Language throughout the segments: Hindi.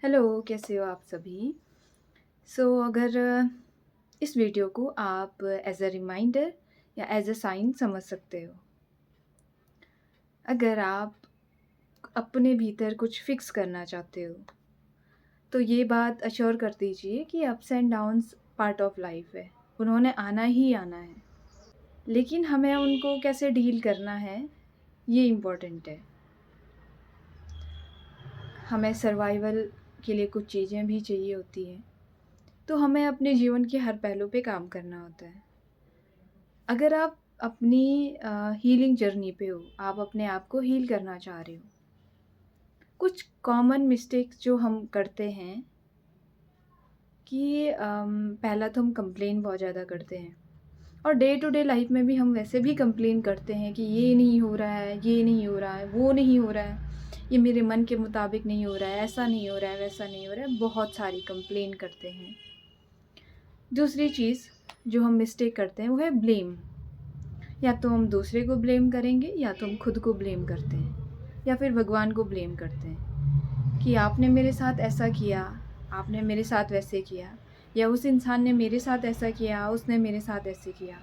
हेलो, कैसे हो आप सभी? अगर इस वीडियो को आप एज़ अ रिमाइंडर या एज़ अ साइन समझ सकते हो। अगर आप अपने भीतर कुछ फ़िक्स करना चाहते हो, तो ये बात एश्योर कर दीजिए कि ups and downs part of life है। उन्होंने आना ही आना है, लेकिन हमें उनको कैसे डील करना है, ये इम्पोर्टेंट है। हमें सर्वाइवल के लिए कुछ चीज़ें भी चाहिए होती हैं, तो हमें अपने जीवन के हर पहलू पे काम करना होता है। अगर आप अपनी हीलिंग जर्नी पे हो, आप अपने आप को हील करना चाह रहे हो, कुछ कॉमन मिस्टेक्स जो हम करते हैं कि पहला तो हम कंप्लेन बहुत ज़्यादा करते हैं और डे टू डे लाइफ में भी हम वैसे भी कंप्लेन करते हैं कि ये नहीं हो रहा है, ये नहीं हो रहा है, वो नहीं हो रहा है, ये मेरे मन के मुताबिक नहीं हो रहा है, ऐसा नहीं हो रहा है, वैसा नहीं हो रहा है, बहुत सारी कंप्लेन करते हैं। दूसरी चीज़ जो हम मिस्टेक करते हैं वो है ब्लेम। या तो हम दूसरे को ब्लेम करेंगे या तो हम खुद को ब्लेम करते हैं या फिर भगवान को ब्लेम करते हैं कि आपने मेरे साथ ऐसा किया, आपने मेरे साथ वैसे किया, या उस इंसान ने मेरे साथ ऐसा किया, उसने मेरे साथ ऐसे किया,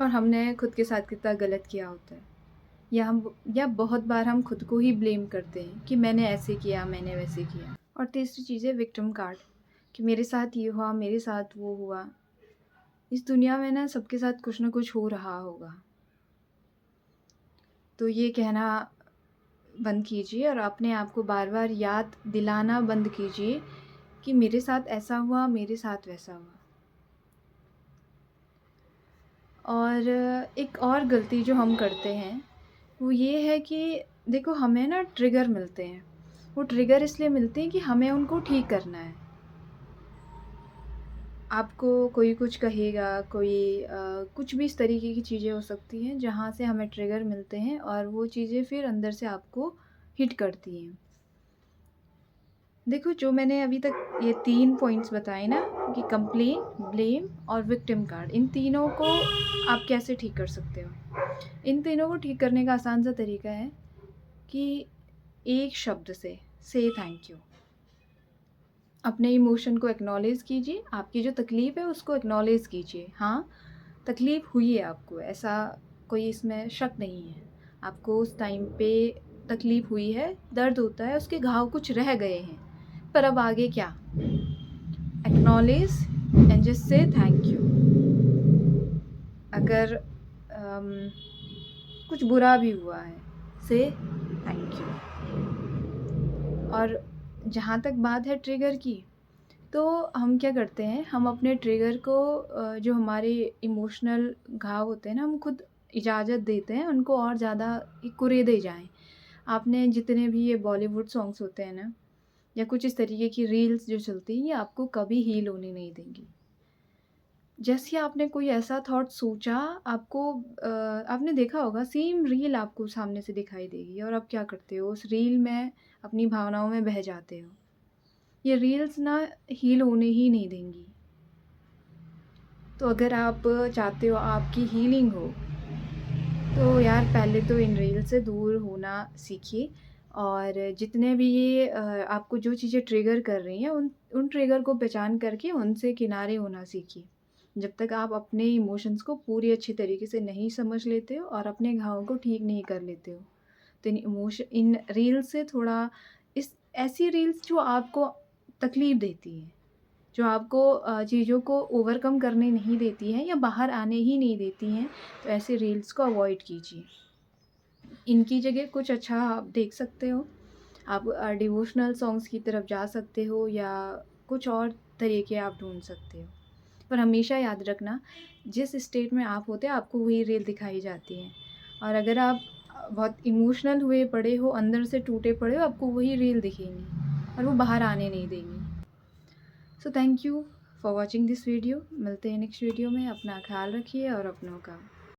और हमने खुद के साथ कितना गलत किया होता है। या बहुत बार हम खुद को ही ब्लेम करते हैं कि मैंने ऐसे किया, मैंने वैसे किया। और तीसरी चीज़ है विक्टिम कार्ड, कि मेरे साथ ये हुआ, मेरे साथ वो हुआ। इस दुनिया में ना सबके साथ कुछ ना कुछ हो रहा होगा, तो ये कहना बंद कीजिए और अपने आप को बार-बार याद दिलाना बंद कीजिए कि मेरे साथ ऐसा हुआ, मेरे साथ वैसा हुआ। और एक और गलती जो हम करते हैं, वो ये है कि देखो हमें ना ट्रिगर मिलते हैं। वो ट्रिगर इसलिए मिलते हैं कि हमें उनको ठीक करना है। आपको कोई कुछ कहेगा, कुछ भी इस तरीके की चीज़ें हो सकती हैं, जहाँ से हमें ट्रिगर मिलते हैं और वो चीज़ें फिर अंदर से आपको हिट करती हैं। देखो, जो मैंने अभी तक ये 3 पॉइंट्स बताए ना, कि कंप्लेन, ब्लेम और विक्टिम कार्ड, इन तीनों को आप कैसे ठीक कर सकते हो? इन तीनों को ठीक करने का आसान सा तरीका है कि एक शब्द से थैंक यू। अपने इमोशन को एक्नॉलेज कीजिए, आपकी जो तकलीफ़ है उसको एक्नॉलेज कीजिए। हाँ, तकलीफ़ हुई है आपको, ऐसा कोई इसमें शक नहीं है। आपको उस टाइम पे तकलीफ़ हुई है, दर्द होता है, उसके घाव कुछ रह गए हैं, पर अब आगे क्या? Acknowledge and just say thank you. अगर कुछ बुरा भी हुआ है, से थैंक यू। और जहाँ तक बात है ट्रिगर की, तो हम क्या करते हैं, हम अपने ट्रिगर को जो हमारे इमोशनल घाव होते हैं ना, हम खुद इजाज़त देते हैं उनको और ज़्यादा कुरेदे जाएँ। आपने जितने भी ये बॉलीवुड सॉन्ग्स होते हैं ना, या कुछ इस तरीके की रील्स जो चलती हैं, ये आपको कभी हील होने नहीं देंगी। जैसे ही आपने कोई ऐसा थॉट सोचा, आपको आपने देखा होगा सेम रील आपको सामने से दिखाई देगी और आप क्या करते हो, उस रील में अपनी भावनाओं में बह जाते हो। ये रील्स ना हील होने ही नहीं देंगी। तो अगर आप चाहते हो आपकी हीलिंग हो, तो यार पहले तो इन रील से दूर होना सीखिए। और जितने भी ये आपको जो चीज़ें ट्रिगर कर रही हैं, उन उन ट्रिगर को पहचान करके उनसे किनारे होना सीखिए। जब तक आप अपने इमोशंस को पूरी अच्छी तरीके से नहीं समझ लेते हो और अपने घावों को ठीक नहीं कर लेते हो, तो इन रील्स से थोड़ा, इस ऐसी रील्स जो आपको तकलीफ़ देती हैं, जो आपको चीज़ों को ओवरकम करने नहीं देती हैं या बाहर आने ही नहीं देती हैं, तो ऐसे रील्स को अवॉइड कीजिए। इनकी जगह कुछ अच्छा आप देख सकते हो। आप डिवोशनल सॉन्ग्स की तरफ जा सकते हो या कुछ और तरीके आप ढूँढ सकते हो। पर हमेशा याद रखना, जिस स्टेट में आप होते हैं आपको वही रील दिखाई जाती हैं। और अगर आप बहुत इमोशनल हुए पड़े हो, अंदर से टूटे पड़े हो, आपको वही रील दिखेंगी और वो बाहर आने नहीं देंगी। So thank you for watching this video. मिलते हैं नेक्स्ट वीडियो में। अपना ख्याल रखिए और अपनों का।